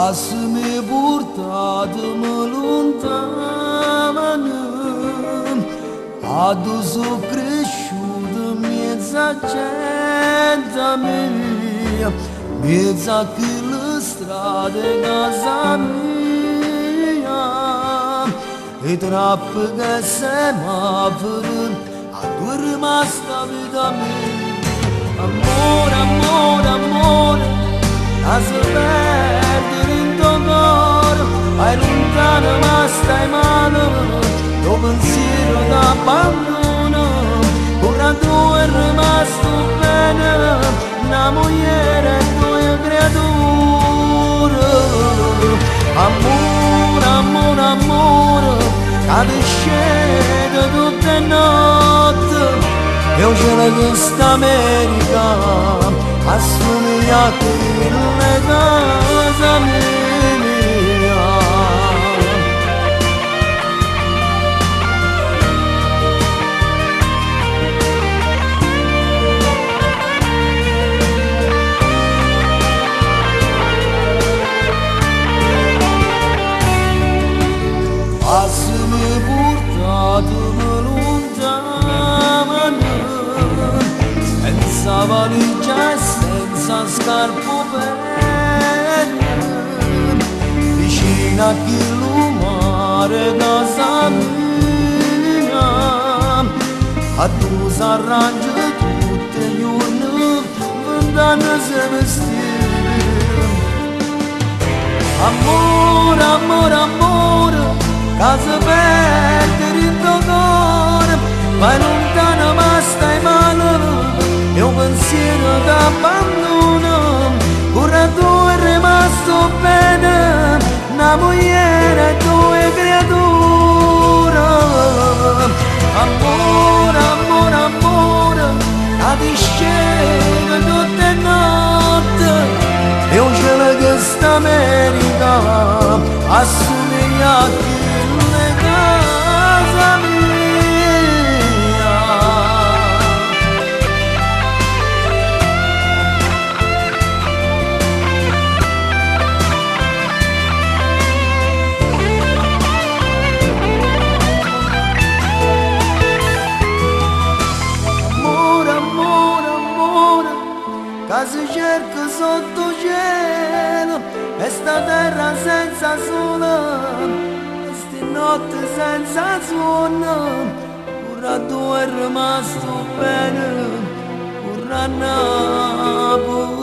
Lasă-mi purtat-mă lontano, adus-o cresciuto mezza gente mia, mezza che le strade casa mia, e troppo che semaforo a due rimasta vita mia. Amore, amore, amore, a se perdere in tuo cuore, vai lontano ma stai male, tuo pensiero t'abbandona, ora tu è rimasto bene, una moglie e due creature. Amore, amore, amore, che scende tutte le notti, io ce l'ho questa America, assomiglia a quelle casa mia. Lasciami portatemi lontano, senza valigia e senza scarpe belle, vicino a chi mare casa mia, a tu s'arrangia tutti i giorni, vent'anni se vestire. Amore, amore, amore, che se perdere in tuo cuore, vai lontano ma stai male, mio pensiero t'abbandona, ora tu è rimasto bene, una moglie e due creature. Amore, amore, amore, a ti scende tutte le notti, io ce l'ho questa America, assomiglia a quelle casa mia. Amore, amore, amore, che si cerca sotto cielo, e sta terra senza sole, queste notti senza suono, ora tu è rimasto bene, ora Napoli.